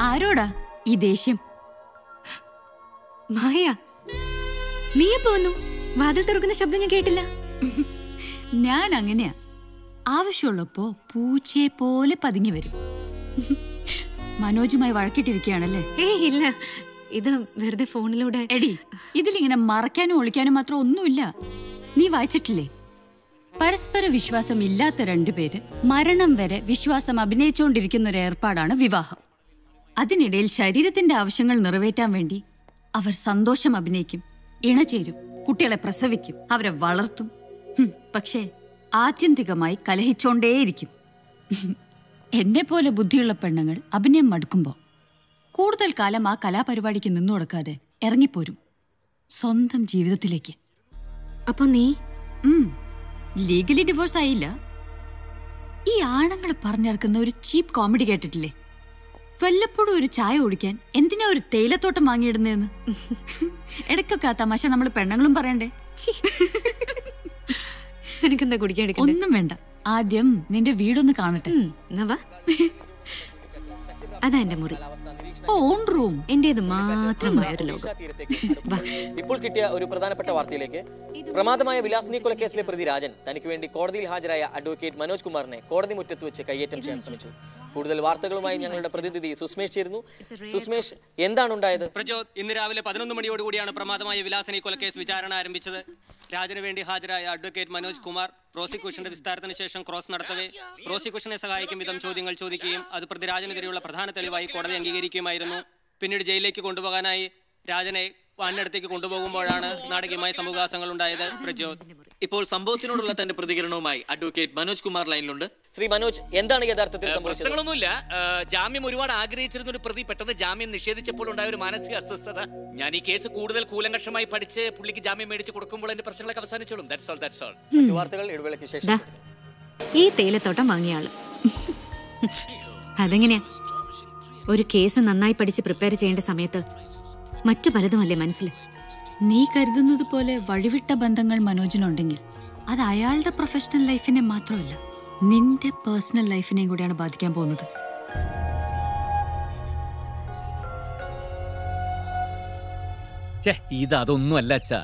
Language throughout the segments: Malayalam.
ആരോടാ ഈ ദേഷ്യം? മായ, നീ എപ്പോ വന്നു? വാതിൽ തുറക്കുന്ന ശബ്ദം ഞാൻ കേട്ടില്ല. ഞാൻ അങ്ങനെയാ, ആവശ്യമുള്ളപ്പോ പൂച്ചയെ പോലെ പതുങ്ങി വരും. മനോജുമായി വഴക്കിട്ടിരിക്കുകയാണല്ലേ? ഏയ് ഇല്ല, ഇത് വെറുതെ ഫോണിലൂടെ. എടി, ഇതിലിങ്ങനെ മറക്കാനും ഒളിക്കാനും മാത്രം ഒന്നുമില്ല. നീ വായിച്ചിട്ടില്ലേ? പരസ്പര വിശ്വാസം ഇല്ലാത്ത രണ്ടുപേര് മരണം വരെ വിശ്വാസം അഭിനയിച്ചുകൊണ്ടിരിക്കുന്ന ഒരു ഏർപ്പാടാണ് വിവാഹം. അതിനിടയിൽ ശരീരത്തിന്റെ ആവശ്യങ്ങൾ നിറവേറ്റാൻ വേണ്ടി അവർ സന്തോഷം അഭിനയിക്കും, ഇണചേരും, കുട്ടികളെ പ്രസവിക്കും, അവരെ വളർത്തും. പക്ഷേ ആത്യന്തികമായി കലഹിച്ചോണ്ടേയിരിക്കും. എന്നെ പോലെ ബുദ്ധിയുള്ള പെണ്ണുങ്ങൾ അഭിനയം മടുക്കുമ്പോ കൂടുതൽ കാലം ആ കലാപരിപാടിക്ക് നിന്നു കൊടുക്കാതെ ഇറങ്ങിപ്പോരും സ്വന്തം ജീവിതത്തിലേക്ക്. അപ്പൊ നീ ലീഗലി ഡിവോഴ്സ് ആയില്ല. ഈ ആണുങ്ങൾ പറഞ്ഞിറക്കുന്ന ഒരു ചീപ്പ് കോമഡി കേട്ടിട്ടില്ലേ? വല്ലപ്പോഴും ഒരു ചായ കുടിക്കാൻ എന്തിനാ ഒരു തേയിലത്തോട്ടം വാങ്ങിയിടുന്നതെന്ന്. ഇടയ്ക്കൊക്കെ ആ തമാശ നമ്മൾ പെണ്ണുങ്ങളും പറയണ്ടേ? നിനക്കെന്താ കുടിക്കാൻ? ഒന്നും വേണ്ട, ആദ്യം നിന്റെ വീടൊന്ന് കാണട്ടെ. അതാ എന്റെ മുറി, ഓൺ റൂം, എന്റേത് മാത്രമായ ഒരു ലോകം. ഇപ്പോൾ കിട്ടിയ ഒരു പ്രധാനപ്പെട്ട വാർത്തയിലേക്ക്. പ്രമാദമായ വിലാസിനി കൊലക്കേസിലെ പ്രതി രാജൻ തനിക്ക് വേണ്ടി കോടതിയിൽ ഹാജരായ അഡ്വക്കേറ്റ് മനോജ് കുമാറിനെ കോടതി മുറ്റത്ത് വെച്ച് കയ്യേറ്റം ചെയ്യാൻ ശ്രമിച്ചു. കൂടുതൽ വാർത്തകളുമായി ഞങ്ങളുടെ പ്രതിനിധി സുസ്മേഷ് ചേരുന്നു. സുസ്മേഷ്, എന്താണ് ഉണ്ടായത്? പ്രജോദ്, ഇന്ന് രാവിലെ 11 മണിയോടുകൂടിയാണ് പ്രമാദമായ വിലാസിനി കൊലക്കേസ് വിചാരണ ആരംഭിച്ചത്. രാജന് വേണ്ടി ഹാജരായ അഡ്വക്കേറ്റ് മനോജ് കുമാർ പ്രോസിക്യൂഷന്റെ വിസ്താരത്തിന് ശേഷം ക്രോസ് നടത്തവേ പ്രോസിക്യൂഷനെ സഹായിക്കും വിധം ചോദ്യങ്ങൾ ചോദിക്കുകയും അത് പ്രതി രാജനെതിരെയുള്ള പ്രധാന തെളിവായി കോടതി അംഗീകരിക്കുകയുമായിരുന്നു. പിന്നീട് ജയിലിലേക്ക് കൊണ്ടുപോകാനായി രാജനെ വാനിടത്തേക്ക് കൊണ്ടുപോകുമ്പോഴാണ് നാടകീയമായ സംഭവവികാസങ്ങൾ ഉണ്ടായത്. പ്രജോദ്, ഇപ്പോൾ സംഭവത്തിനോടുള്ള തന്റെ പ്രതികരണവുമായി അഡ്വക്കേറ്റ് മനോജ് കുമാർ ലൈനിലുണ്ട്. ശ്രീ മനോജ്, എന്താണ് യഥാർത്ഥത്തിൽ സംഭവിച്ചത്? പ്രശ്നങ്ങളൊന്നുമില്ല. ജാമ്യം ഒരുപാട് ആഗ്രഹിച്ചിരുന്ന ഒരു പ്രതി പെട്ടെന്ന് ജാമ്യം നിഷേധിച്ചപ്പോൾ ഉണ്ടായ ഒരു മാനസിക അസ്വസ്ഥത. ഞാൻ ഈ കേസ് കൂടുതൽ കൂലങ്കഷമായി പഠിച്ച് പുള്ളിക്ക് ജാമ്യം മേടിച്ച് കൊടുക്കുമ്പോൾ എന്റെ പ്രശ്നങ്ങളൊക്കെ അവസാനിച്ചോളും. That's all. വാർത്തകൾ ഇടവേളയ്ക്ക് ശേഷം. ഈ തേയിലത്തോട്ടം വാങ്ങിയ ആള് അതെങ്ങനെയാ? ഒരു കേസ് നന്നായി പഠിച്ച് പ്രിപ്പയർ ചെയ്യേണ്ട സമയത്ത് മറ്റു പലതുമല്ലേ മനസ്സിൽ. നീ കരുതുന്നത് പോലെ വഴിവിട്ട ബന്ധങ്ങൾ മനോജിനുണ്ടെങ്കിൽ അത് അയാളുടെ പ്രൊഫഷണൽ ലൈഫിനെ മാത്രമല്ല, നിന്റെ പേഴ്സണൽ ലൈഫിനെയും കൂടിയാണ് ബാധിക്കാൻ പോകുന്നത്. ഇതൊന്നും അല്ല അച്ഛാ.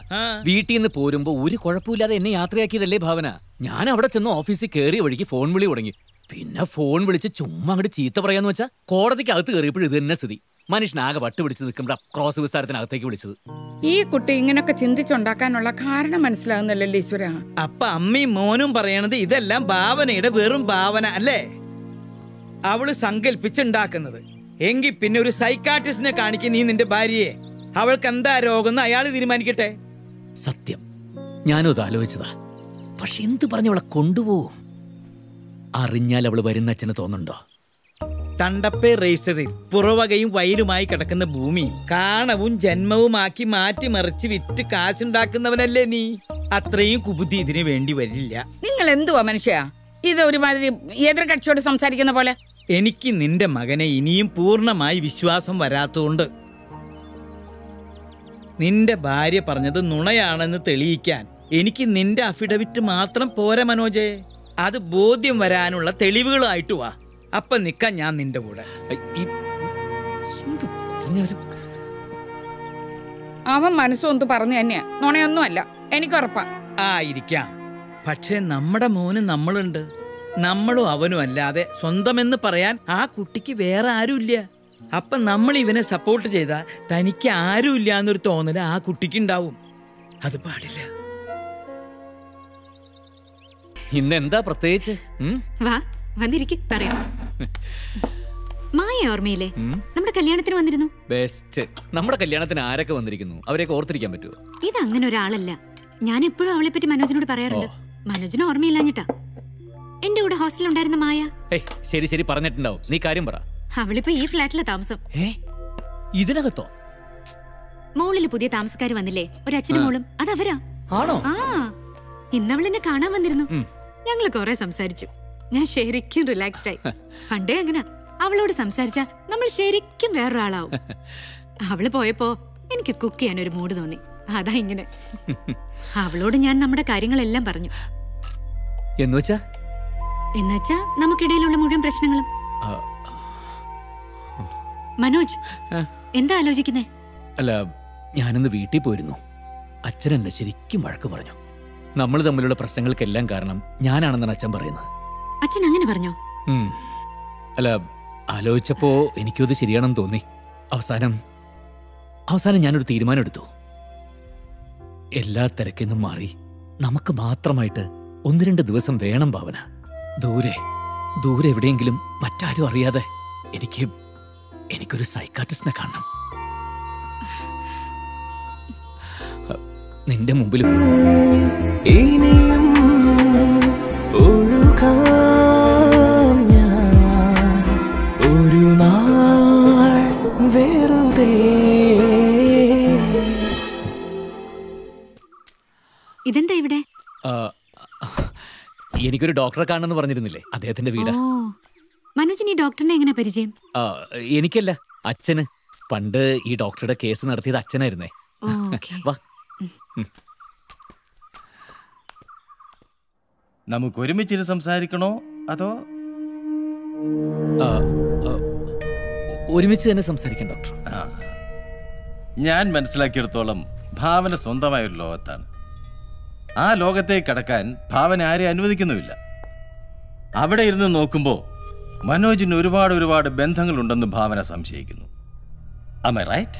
വീട്ടിൽ നിന്ന് പോരുമ്പോ ഒരു കുഴപ്പമില്ലാതെ എന്നെ യാത്രയാക്കിയതല്ലേ ഭാവന. ഞാൻ അവിടെ ചെന്ന് ഓഫീസിൽ കയറിയ വഴിക്ക് ഫോൺ വിളി തുടങ്ങി. പിന്നെ ഫോൺ വിളിച്ച് ചുമ്മാ അങ്ങോട്ട് ചീത്ത പറയാന്ന് വെച്ചാ കോടതിക്ക് അകത്ത് കയറിയപ്പോഴും ഇത് തന്നെ സ്ഥിതി. മനുഷ്യനാകെ വട്ടുപിടിച്ച് നിൽക്കുമ്പോൾ ക്രോസ് വിസ്താരത്തിനകത്തേക്ക് വിളിച്ചത്. ഈ കുട്ടി ഇങ്ങനൊക്കെ ചിന്തിച്ചുണ്ടാക്കാനുള്ള കാരണം മനസ്സിലാകുന്നില്ലല്ലോ ഈശ്വര. അപ്പൊ അമ്മയും മോനും പറയണത് ഇതെല്ലാം ഭാവനയുടെ വെറും ഭാവന അല്ലേ? അവള് സങ്കല്പിച്ചുണ്ടാക്കുന്നത്. എങ്കിൽ പിന്നെ ഒരു സൈക്കാട്രിസ്റ്റിനെ കാണിക്കും നീ നിന്റെ ഭാര്യയെ. അവൾക്ക് എന്താ രോഗം അയാൾ തീരുമാനിക്കട്ടെ. സത്യം, ഞാനും അത് ആലോചിച്ചതാ. പക്ഷെ എന്ത് പറഞ്ഞവളെ കൊണ്ടുപോകും? അറിഞ്ഞാൽ അവള് വരുന്ന അച്ഛന് തോന്നുന്നുണ്ടോ? തണ്ടപ്പേ രജിസ്റ്ററിൽ പുറവകയും വയലുമായി കിടക്കുന്ന ഭൂമി കാണവും ജന്മവുമാക്കി മാറ്റിമറിച്ച് വിറ്റ് കാശുണ്ടാക്കുന്നവനല്ലേ നീ. അത്രയും കുബുദ്ധി ഇതിനു വേണ്ടി വരില്ല. നിങ്ങൾ എന്തുവാ മനുഷ്യ ഇത്? ഒരുമാതിരി എതിർ കക്ഷിയോട് സംസാരിക്കുന്ന പോലെ. എനിക്ക് നിന്റെ മകനെ ഇനിയും പൂർണ്ണമായി വിശ്വാസം വരാത്തതുകൊണ്ട് നിന്റെ ഭാര്യ പറഞ്ഞത് നുണയാണെന്ന് തെളിയിക്കാൻ എനിക്ക് നിന്റെ അഫിഡവിറ്റ് മാത്രം പോരാ മനോജേ. അത് ബോധ്യം വരാനുള്ള തെളിവുകളായിട്ട് വാ. അപ്പൊ നിക്കാൻ ഞാൻ നിന്റെ കൂടെ. അവൻ മനസ്സൊന്ന് പറഞ്ഞു തന്നെയാ, നുണയൊന്നുമല്ല, എനിക്കുറപ്പാ. ആയിരിക്കാം. പക്ഷെ നമ്മുടെ മോന് നമ്മളുണ്ട്. നമ്മളും അവനും അല്ലാതെ സ്വന്തമെന്ന് പറയാൻ ആ കുട്ടിക്ക് വേറെ ആരുമില്ല. അപ്പൊ നമ്മൾ ഇവനെ സപ്പോർട്ട് ചെയ്താൽ തനിക്ക് ആരുമില്ല എന്നൊരു തോന്നല് ആ കുട്ടിക്ക് ഉണ്ടാവും. അത് പാടില്ല. ഇന്നെന്താ പ്രത്യേകിച്ച്? വാ, വന്നിരിക്കും, പറയാം. മായ ഓർമ്മയില്ലേ? നമ്മുടെ കല്യാണത്തിന് വന്നിരുന്നു. ബെസ്റ്റ്. നമ്മുടെ കല്യാണത്തിന് ആരൊക്കെ വന്നിരിക്കുന്നു? അവരെയൊക്കെ ഓർത്തിരിക്കാൻ പറ്റുമോ? ഇത് അങ്ങനെ ഒരാളല്ല. ഞാൻ എപ്പോഴും അവളെ പറ്റി മനോജിനോട് പറയാറുണ്ട്. മനോജിന് ഓർമ്മയില്ലാഞ്ഞിട്ടാ. എന്റെ കൂടെ ഹോസ്റ്റലിൽ ഉണ്ടായിരുന്ന മായ. ശരി ശരി, പറഞ്ഞിട്ടുണ്ടാവും. നീ കാര്യം പറ. അവളിപ്പോ ഈ ഫ്ലാറ്റിലെ താമസം. ഇതിനകത്തോ? മോളില് പുതിയ താമസക്കാര് വന്നില്ലേ, ഒരു അച്ഛനും മോളും, അതവരാ. ആണോ? ആ, ഇന്നവളെന്നെ കാണാൻ വന്നിരുന്നു. ഞങ്ങള് കൊറേ സംസാരിച്ചു. ഞാൻ ശരിക്കും റിലാക്സ്ഡ് ആയി. പണ്ടേ അങ്ങനെ അവളോട് സംസാരിച്ചാ നമ്മൾ ശരിക്കും വേറൊരാളാവും. അവള് പോയപ്പോ എനിക്ക് കുക്ക് ചെയ്യാൻ ഒരു മൂഡ് തോന്നി. അതാ ഇങ്ങനെ. അവളോട് ഞാൻ നമ്മുടെ കാര്യങ്ങളെല്ലാം പറഞ്ഞു. എന്നുവെച്ചാ നമുക്കിടയിലുള്ള മുഴുവൻ പ്രശ്നങ്ങളും. മനോജ്, എന്താ ആലോചിക്കുന്നേ? അല്ല, ഞാനിന്ന് വീട്ടിൽ പോയിരുന്നു. അച്ഛൻ എന്നെ ശരിക്കും വഴക്ക് പറഞ്ഞു. നമ്മൾ തമ്മിലുള്ള പ്രശ്നങ്ങൾക്കെല്ലാം കാരണം ഞാനാണെന്നാണ് അച്ഛൻ പറയുന്നത്. അച്ഛൻ അങ്ങനെ പറഞ്ഞോ? അല്ല, ആലോചിച്ചപ്പോ എനിക്കത് ശരിയാണെന്ന് തോന്നി. അവസാനം ഞാനൊരു തീരുമാനം എടുത്തു. എല്ലാ തിരക്കിന്നും മാറി നമുക്ക് മാത്രമായിട്ട് 1-2 ദിവസം വേണം ഭാവന. ദൂരെ എവിടെയെങ്കിലും മറ്റാരും അറിയാതെ എനിക്കൊരു സൈക്കാട്രിസ്റ്റിനെ കാണണം. നിന്റെ മുമ്പിൽ ഇനിയും ഒഴുകാം ഞാൻ ഒരു നാൾ വെറുതെ. ഇതെന്താ ഇവിടെ? എനിക്കൊരു ഡോക്ടറെ കാണണമെന്ന് പറഞ്ഞിരുന്നില്ലേ, അദ്ദേഹത്തിന്റെ വീടാ. മനോജിന് ഈ ഡോക്ടറിനെ എങ്ങനെ പരിചയം? എനിക്കല്ല, അച്ഛന്. പണ്ട് ഈ ഡോക്ടറുടെ കേസ് നടത്തിയത് അച്ഛനായിരുന്നേ. വാ. നമുക്ക് ഒരുമിച്ചിട്ട് സംസാരിക്കണോ അതോ? ഒരുമിച്ച് തന്നെ സംസാരിക്കാം ഡോക്ടർ. ഞാൻ മനസ്സിലാക്കിയെടുത്തോളം ഭാവന സ്വന്തമായ ഒരു ലോകത്താണ്. ആ ലോകത്തേക്ക് കടക്കാൻ ഭാവന ആരെയും അനുവദിക്കുന്നുമില്ല. അവിടെ ഇരുന്ന് നോക്കുമ്പോൾ മനോജിന് ഒരുപാട് ബന്ധങ്ങളുണ്ടെന്ന് ഭാവന സംശയിക്കുന്നു. Am I right?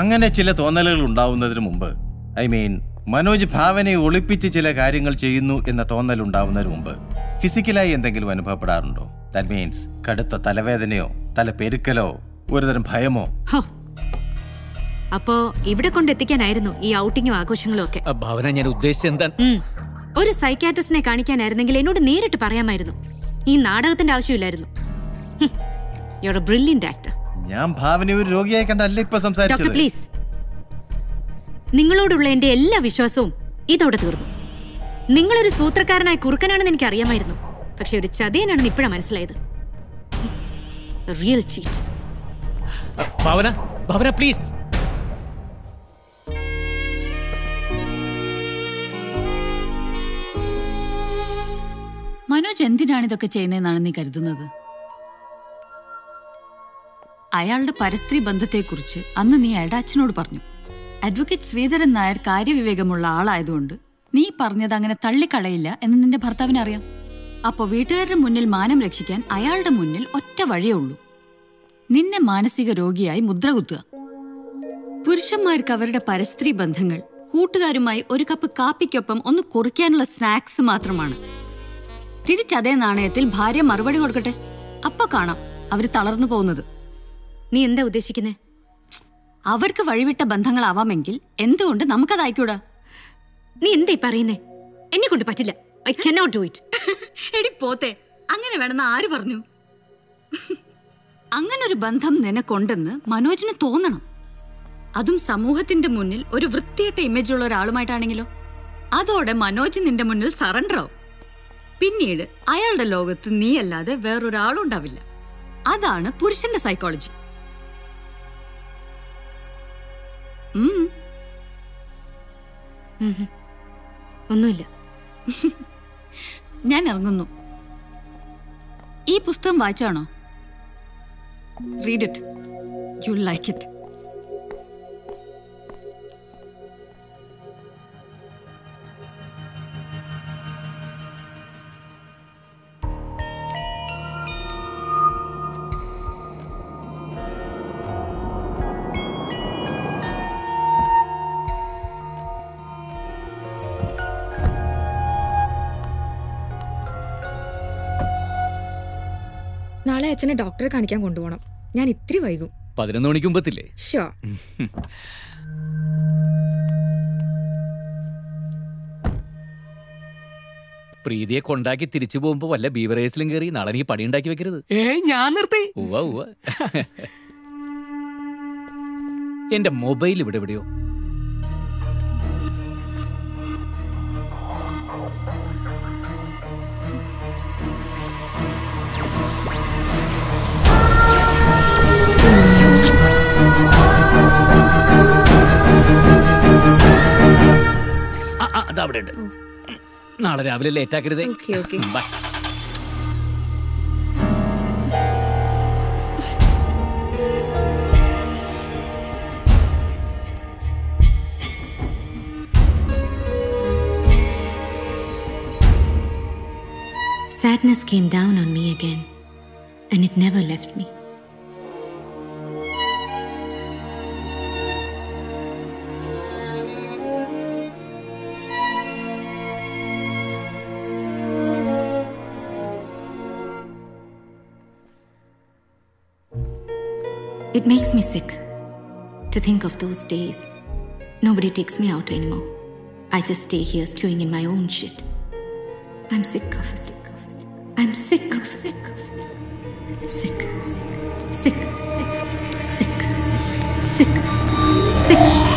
അങ്ങനെ ചില തോന്നലുകൾ ഉണ്ടാവുന്നതിന് മുമ്പ്, മനോജ് ഭാവനയെ ഒളിപ്പിച്ച് ചില കാര്യങ്ങൾ ചെയ്യുന്നു എന്ന തോന്നൽ ഉണ്ടാവുന്നതിന് മുമ്പ് ഫിസിക്കലായി എന്തെങ്കിലും അനുഭവപ്പെടാറുണ്ടോ? ദാറ്റ് മീൻസ് കടുത്ത തലവേദനയോ തലപ്പെരുക്കലോ ഒരുതരം ഭയമോ? അപ്പോ ഇവിടെ കൊണ്ടെത്തിക്കാനായിരുന്നു ഈ ഔട്ടിങ്ങും ആഘോഷങ്ങളും ഒക്കെ. ഭാവന, ഞാൻ ഉദ്ദേശിച്ചെന്താ, ഒരു സൈക്കാട്രിസ്റ്റിനെ കാണിക്കാനായിരുന്നെങ്കിൽ എന്നോട് നേരിട്ട് പറയാമായിരുന്നു. ഈ നാടകത്തിന്റെ ആവശ്യമില്ലായിരുന്നു. You're a brilliant actor. ഞാൻ ഭാവനയെ ഒരു രോഗിയായി കണ്ടല്ല ഇപ്പൊ സംസാരിച്ചത്. ഡോക്ടർ പ്ലീസ്, നിങ്ങളോടുള്ള എന്റെ എല്ലാ വിശ്വാസവും ഇതോടെ തീർന്നു. നിങ്ങളൊരു സൂത്രക്കാരനായ കുറുക്കനാണെന്ന് എനിക്ക് അറിയാമായിരുന്നു. പക്ഷെ ഒരു ചതിയനാണെന്ന് ഇപ്പോഴാണ് മനസ്സിലായത്. Real cheat. Bhavana please. Manoj എന്തിനാണ് ഇതൊക്കെ ചെയ്യുന്നതെന്നാണ് നീ കരുതുന്നത്? അയാളുടെ പരസ്ത്രീ ബന്ധത്തെക്കുറിച്ച് അന്ന് നീ അയാളുടെ അച്ഛനോട് പറഞ്ഞു. അഡ്വക്കേറ്റ് ശ്രീധരൻ നായർ കാര്യവിവേകമുള്ള ആളായതുകൊണ്ട് നീ പറഞ്ഞത് അങ്ങനെ തള്ളിക്കളയില്ല എന്ന് നിന്റെ ഭർത്താവിന് അറിയാം. അപ്പോ വീട്ടുകാരുടെ മുന്നിൽ മാനം രക്ഷിക്കാൻ അയാളുടെ മുന്നിൽ ഒറ്റ വഴിയേ ഉള്ളൂ, നിന്നെ മാനസിക രോഗിയായി മുദ്ര കുത്തുക. പുരുഷന്മാർക്ക് അവരുടെ പരസ്ത്രീ ബന്ധങ്ങൾ കൂട്ടുകാരുമായി ഒരു കപ്പ് കാപ്പിക്കൊപ്പം ഒന്ന് കുറിക്കാനുള്ള സ്നാക്സ് മാത്രമാണ്. തിരിച്ചതേ നാണയത്തിൽ ഭാര്യ മറുപടി കൊടുക്കട്ടെ, അപ്പൊ കാണാം അവര് തളർന്നു പോകുന്നത്. നീ എന്താ ഉദ്ദേശിക്കുന്നേ? അവർക്ക് വഴിവിട്ട ബന്ധങ്ങളാവാമെങ്കിൽ എന്തുകൊണ്ട് നമുക്കതായിക്കൂടാ? നീ എന്തായി പറയുന്നേ? എന്നെ കൊണ്ട് പറ്റില്ല. I cannot do it. എടി പോത്തെ, അങ്ങനെ വേണമെന്ന് ആര് പറഞ്ഞു? അങ്ങനൊരു ബന്ധം നിനക്കൊണ്ടെന്ന് മനോജിന് തോന്നണം. അതും സമൂഹത്തിന്റെ മുന്നിൽ ഒരു വൃത്തിയിട്ട ഇമേജ് ഉള്ള ഒരാളുമായിട്ടാണെങ്കിലോ? അതോടെ മനോജ് നിന്റെ മുന്നിൽ സറണ്ടർ ആവും. പിന്നീട് അയാളുടെ ലോകത്ത് നീ അല്ലാതെ വേറൊരാളുണ്ടാവില്ല. അതാണ് പുരുഷന്റെ സൈക്കോളജി. ഒന്നുമില്ല. ഞാൻ ഇറങ്ങുന്നു. ഈ പുസ്തകം വായിച്ചാണോ? Read it, you like it. നാളെ അച്ഛനെ ഡോക്ടറെ കാണിക്കാൻ കൊണ്ടുപോകണം. ഞാൻ ഇത്തിരി വൈകും. 11 മണിക്ക് മുമ്പത്തില്ലേ? ഷുവർ. പ്രീതിയെ കൊണ്ടാക്കി തിരിച്ചു പോകുമ്പോ വല്ല ബീവറേസിലും കയറി നാളെ നീ പണി ഉണ്ടാക്കി വെക്കരുത്. ഞാൻ നിർത്തി. എന്റെ മൊബൈൽ ഇവിടെ എവിടെയോ. അതവിടെ ഉണ്ട്. നാളെ രാവിലെ ലേറ്റ് ആക്കരുതേ. Okay. Bye. sadness came down on me again, and it never left me. It makes me sick to think of those days. Nobody takes me out anymore. I just stay here stewing in my own shit. I'm sick of it. I'm sick of it. Sick. Sick. Sick. Sick. Sick. Sick. Sick.